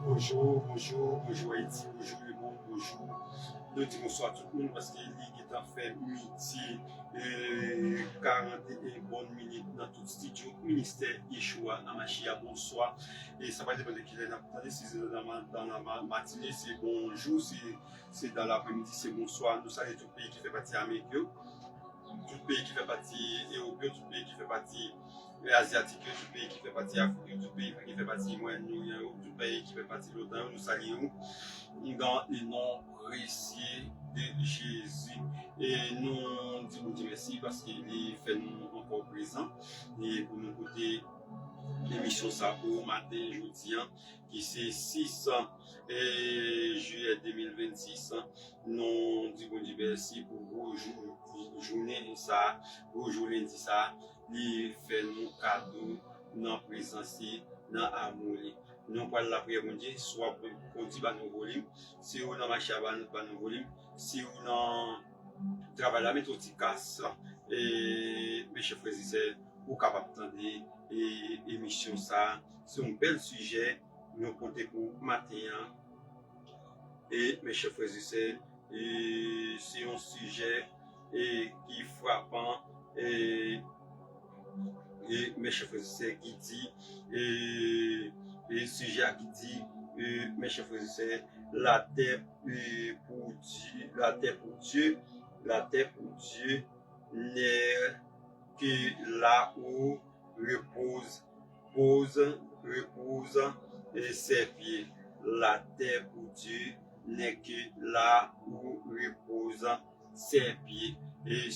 bonjour Haïti, bonjour le monde, bonjour. Nous disons bonsoir à tout le monde parce qu'il est en fait midi 41 bonnes minutes dans tout studio ministère Yeshua Namashia. Bonsoir. Et ça va dépendre de qui est là. Si c'est dans la matinée, c'est bonjour. Si c'est dans l'après-midi, c'est bonsoir. Nous saluons tout le pays qui fait partie d'Amérique, tout pays qui fait partie européen, tout pays qui fait partie asiatique, tout pays qui fait partie africain, tout pays qui fait partie moyen-orient, tout pays qui fait partie de l'OTAN. Nous saluons dans le nom précieux de Jésus. Et nous disons merci parce qu'il fait nous encore présents et pour nous écouter l'émission ça pour matin jeudi qui c'est 6 juillet 2026. Nous disons merci pour vos journée ça, vos journées ça, il fait nous cadeau dans présence, dans amour. Nous parlons la prière, mon Dieu, soit pour dire nous volume, si on a marché avant nous volume, si on a travaillé la méthode casse, et mes chers frères et sœurs, vous capable d'entendre l'émission ça, c'est un bel sujet, nous comptons pour matin, et mes chers frères et sœurs, c'est un sujet qui est frappant, et mes chers frères et sœurs qui dit, et sujet qui dit, mes chers frères et sœurs, la terre pour Dieu, la terre pour Dieu, la terre pour Dieu n'est que là où repose ses pieds. La terre pour Dieu n'est que là où repose ses pieds. Et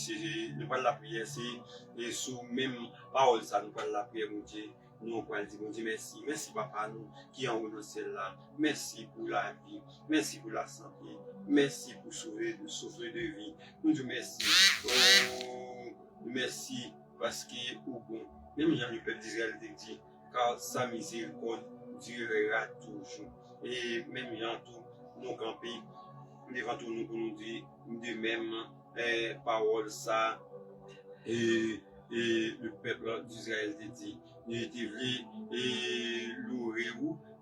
nous parlons de la prière, c'est sous même parole, ça nous parle de la prière, mon Dieu. Nous allons dire, mon Dieu, merci. Merci, Papa, nous qui en haut dans celle-là. Merci pour la vie. Merci pour la santé. Merci pour sauver de vie. Nous disons merci. Oh, merci parce que, au bon, même Jean le peuple d'Israël dit, car sa miséricorde durera toujours. Et même Jean, tout, nous camper devant tout nous pour nous dire de même parole ça. Et le peuple d'Israël dit, il était venu et louer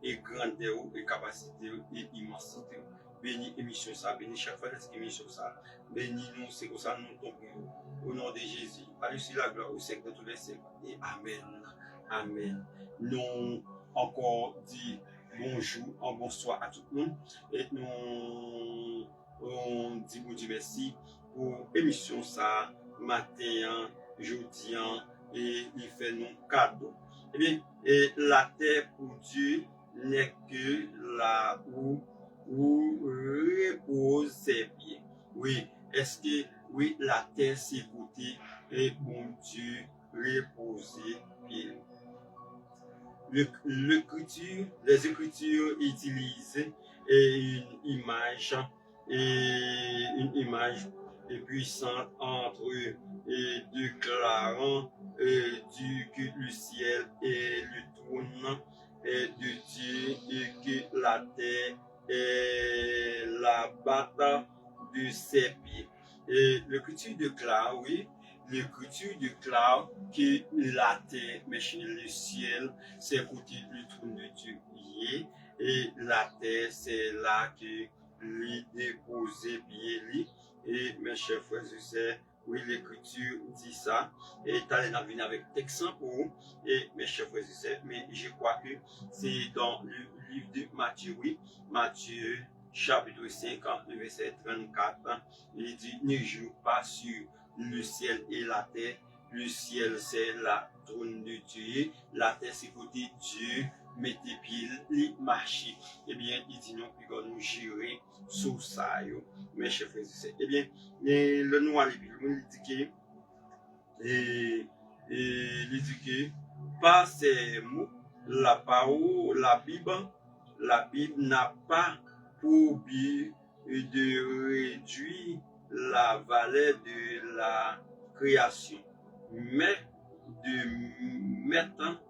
et grandeur et capacité et immensité. Bénis émission ça, bénis chaque fois cette émission ça. Bénis nous, c'est comme ça nous tombons au nom de Jésus. À lui la gloire au siècle de tous les siècles. Et Amen. Amen. Nous encore dit bonjour, bonsoir à tout le monde. Et nous on dit merci pour l'émission ça, matin, jeudi, et il fait nous cadeau. Eh bien, et la terre pour Dieu n'est que là où repose ses pieds. Oui, est-ce que, oui, la terre c'est côté et bon Dieu reposer pieds. Les écritures utilisent une image puissante entre eux et déclarant que le ciel est le trône de Dieu et que la terre est la bâtard de ses pieds. Et l'écriture déclare, oui, l'écriture déclare que la terre, mais le ciel, c'est côté du trône de Dieu. Et la terre, c'est là que lui déposer pied. Et mes chers frères et sœurs, oui, l'écriture dit ça. Et tu allé venir avec texte pour et mes chers frères et sœurs, mais je crois que c'est dans le livre de Matthieu, oui, Matthieu chapitre 5, le verset 34, il dit, ne joue pas sur le ciel et la terre. Le ciel, c'est la trône de Dieu. La terre, c'est côté Dieu. Mettez pieds, les marcher. Eh bien, il dit non, puis nous gérer sous ça. Mes chers frères et sœurs. Eh bien, le noir, il dit que, par ces mots, la parole, la Bible n'a pas pour but de réduire la valeur de la création, mais de mettre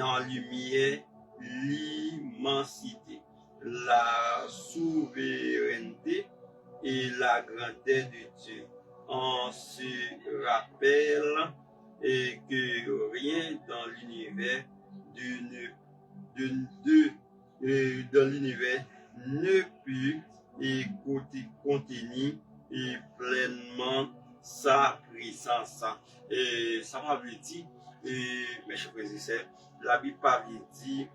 en lumière l'immensité, la souveraineté et la grandeur de Dieu. On se rappelle que rien dans l'univers dans l'univers ne peut contenir pleinement sa présence. Et ça m'a dit, mes chers frères et sœurs, la Bible parle dit,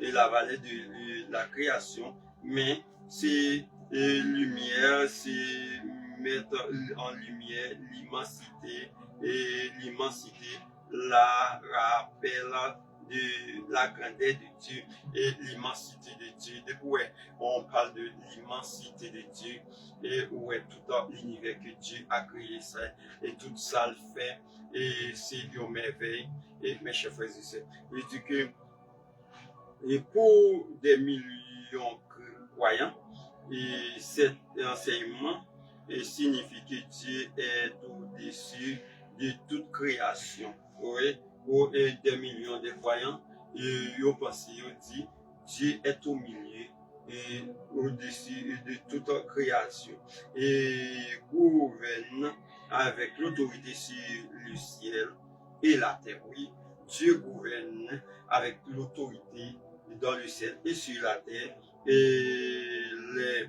et la vallée de la création, mais c'est lumière, c'est mettre en lumière l'immensité, et l'immensité la rappelle de la grandeur de Dieu et l'immensité de Dieu. Depuis où on parle de l'immensité de Dieu et où est tout l'univers que Dieu a créé ça et tout ça le fait et c'est une merveille. Et mes chers frères et sœurs, je dis que et pour des millions de croyants, et cet enseignement signifie que Dieu est au-dessus de toute création. Oui, pour des millions de croyants, ils pensent, ils disent, Dieu est au milieu et au-dessus de toute création. Et gouverne avec l'autorité sur le ciel et la terre. Oui, Dieu gouverne avec l'autorité dans le ciel et sur la terre. Et les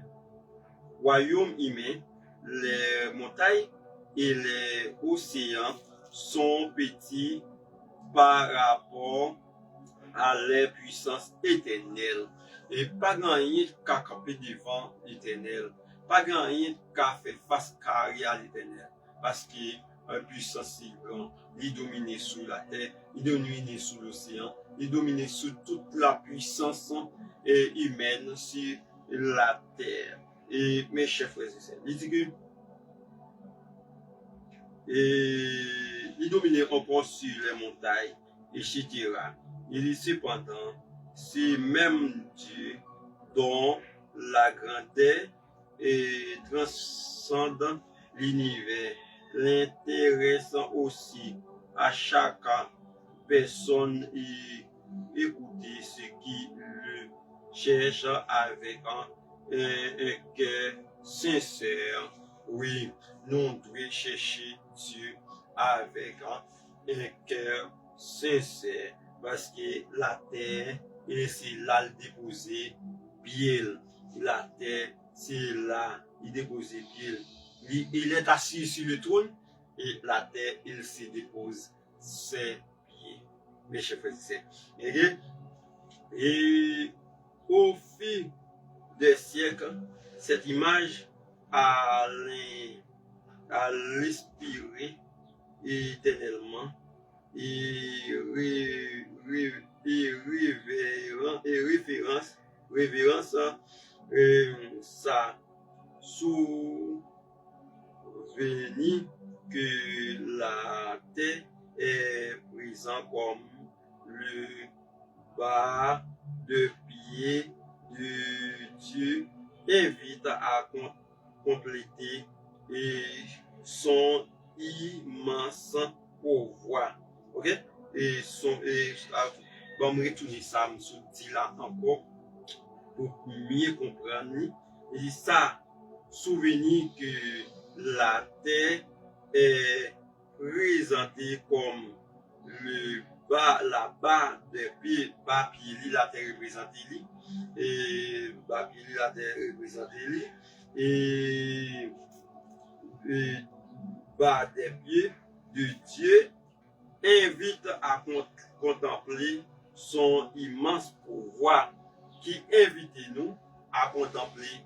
royaumes humains, les montagnes et les océans sont petits par rapport à leur puissance éternelle. Et pas grand-chose qui a campé devant l'éternel. Pas grand-chose qui a fait face carré à l'éternel. Parce que une puissance si grande, il domine sur la terre, il domine sur l'océan, il domine sur toute la puissance humaine sur la terre. Et mes chers frères et sœurs, il dit que il domine encore sur les montagnes, etc. Il dit cependant, c'est même Dieu dont la grandeur transcende l'univers, l'intéressant aussi à chaque personne et écouter ce qui le cherche avec un cœur sincère. Oui, nous devons chercher Dieu avec un cœur sincère parce que la terre, c'est là le déposer pied. La terre, c'est là il dépose pied. Il est assis sur le trône et la terre, il se dépose ses pieds. Mes chers frères et sœurs. Et au fil des siècles, cette image a l'inspiré éternellement et révérence sa souvenir que la terre est présente comme le bas de pied de Dieu invite à compléter son immense pouvoir. Ok? Et bon, me retourner ça, me dit là encore pour mieux comprendre. Et ça, souvenir que la terre est présentée comme le bas, la bas des pieds, bas pied, la terre représentée, et bas pied, la terre représentée, et bas des pieds de Dieu invite à contempler son immense pouvoir qui invite nous à contempler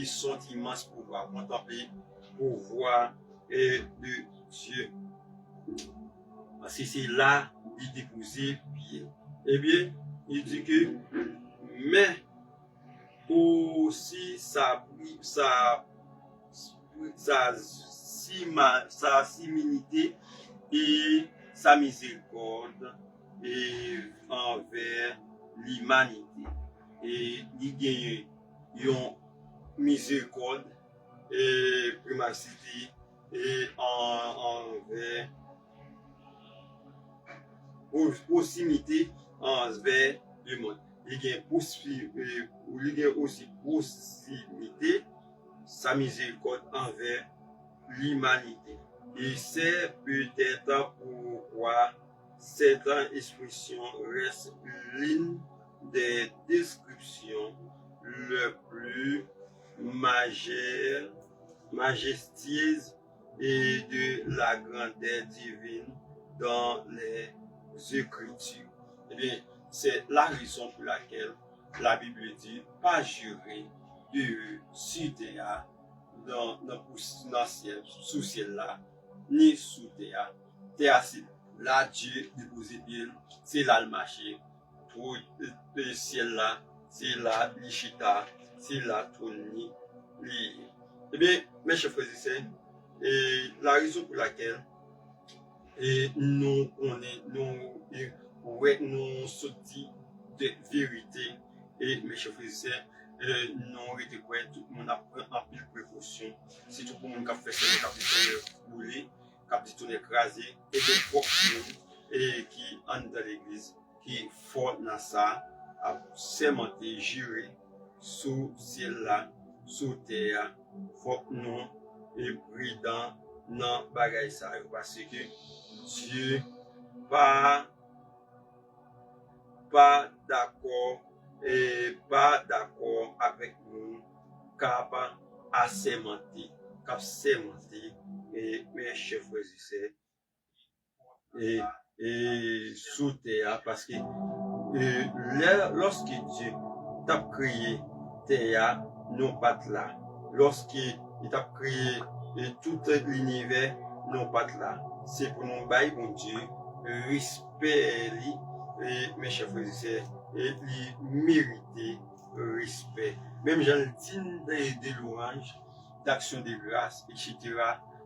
son immense pouvoir, contempler le pouvoir de Dieu. Parce que c'est là qu'il déposait pied. Eh bien, il dit que, mais aussi sa similité et sa miséricorde et envers l'humanité. Et il gagne une miséricorde et primacité et envers proximité envers le monde. Il y a aussi proximité, sa miséricorde envers l'humanité. Et c'est peut-être pourquoi cette expression reste l'une des descriptions le plus majestueuse et de la grandeur divine dans les Écritures. Eh bien, c'est la raison pour laquelle la Bible dit pas jurer de Sudéa dans le ciel, sous ciel là, ni sous terre. Terre, c'est là Dieu déposé bien, c'est là le marché. Pour le ciel là, c'est là l'Ichita, c'est là Tony. Eh bien, mes chers frères et sœurs, et la raison pour laquelle nous sortis de vérité et mes chers frères et sœurs, nous été quoi, tout le monde a pris en pile précaution. C'est tout le monde qui a fait ça, qui a fait brûler, qui a dit écrasé, et des propres et qui entrent dans l'église, qui fort dans ça, a sémenté, juré, sous ciel là, sous terre, faut nous et prudent dans bagaille ça, parce que Dieu pas d'accord et pas d'accord avec nous, capable à sémenter, et mes chers frères et sœurs, et sous terre, parce que lorsque Dieu t'a créé terre, non pas là. Lorsqu'il t'a créé tout l'univers, non pas là. C'est pour nous bailler, mon Dieu, respect, et mes chers frères et sœurs, et lui mériter respect. Même j'en dis des louanges, d'action de grâce, etc.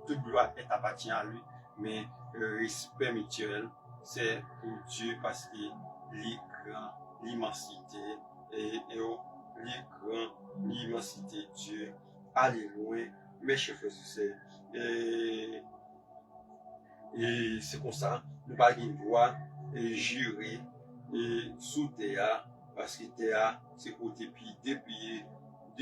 Toute gloire est appartient à lui, mais respect mutuel, c'est pour Dieu parce qu'il est grand, l'immensité, et l'immensité de Dieu. Allez loin, mes chers frères et sœurs. Et c'est comme ça, nous parlons de droit et jurer et sous terre, parce que terre, c'est côté pied, deux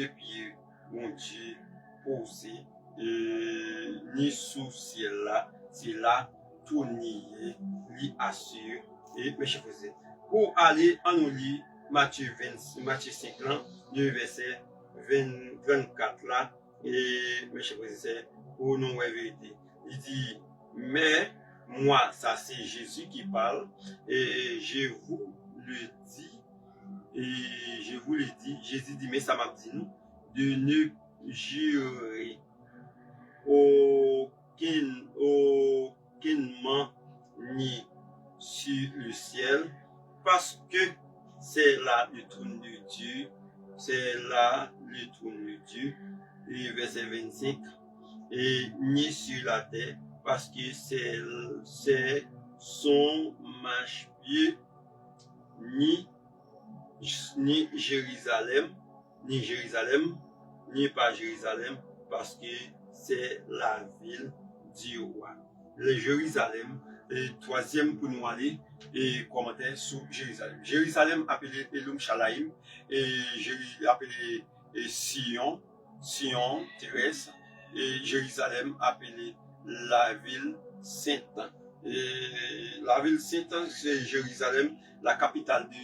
pieds, mon Dieu, posé, et ni sous ciel là, c'est là, tout nier, lui assure, et mes chers frères. Pour aller en nous lit Matthieu 5 là, le verset 24 là, et mes chers frères, pour nous la vérité. Il dit, mais moi, ça c'est Jésus qui parle, et je vous le dis, Jésus dit, mais ça m'a dit nous, de ne jurer aucunement ni sur le ciel, parce que c'est là le trône de Dieu, c'est là le trône de Dieu, et verset 25, et ni sur la terre, parce que c'est son marchepied, ni Jérusalem, ni pas Jérusalem, parce que c'est la ville du roi. Le Jérusalem, et troisième pour nous aller, et commentaire sur Jérusalem. Jérusalem appelé Elum Shalaim, et appelé Sion terrestre, et Jérusalem appelé la ville sainte. Et la ville sainte, c'est Jérusalem, la capitale de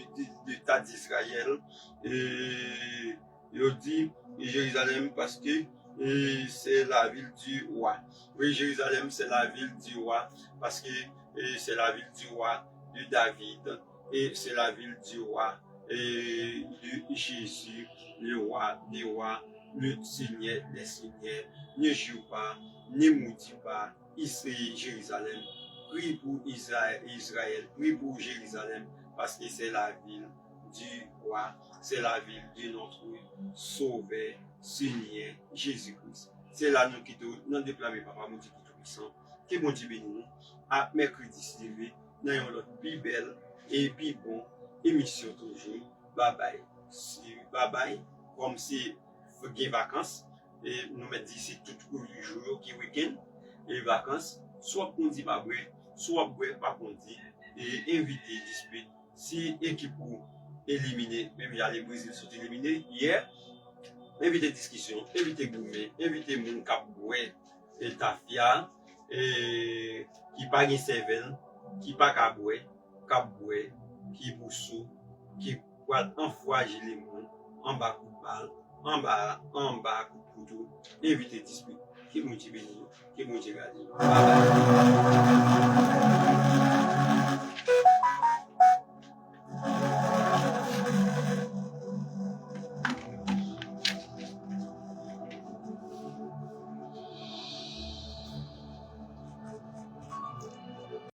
l'État d'Israël. Et il dit Jérusalem parce que c'est la ville du roi. Oui, Jérusalem, c'est la ville du roi parce que c'est la ville du roi de David et c'est la ville du roi et de Jésus, le roi des rois, le Seigneur des seigneurs. Ne joue pas, ne maudit pas, ici Jérusalem. Prie pour Israël, prie pour Jérusalem, parce que c'est la ville du roi, c'est la ville de notre Sauveur, Seigneur Jésus-Christ. C'est là nous qui nous déclarons, Papa, mon Dieu tout-puissant, que mon Dieu bénisse nous, à mercredi s'élever, dans une plus belle et plus bon émission toujours. Bye bye. Bye bye. Comme si des vacances, et nous mettons d'ici tout le jour qui week-end, les vacances, soit qu'on dit pas vrai, soit pas qu'on dit, et inviter dispute. Si équipe pour éliminer, même il y a les Brésil sont éliminés hier, inviter discussion, inviter gourmet, inviter moun kap et tafia, et qui pas une cervelle, qui pas qu'à boire, qui boussou, qui va enfourager les gens, en bas coup de balle, en bas coup de couteau, éviter dispute. Qui vous dit béni, qui vous dit gardé. Bye bye.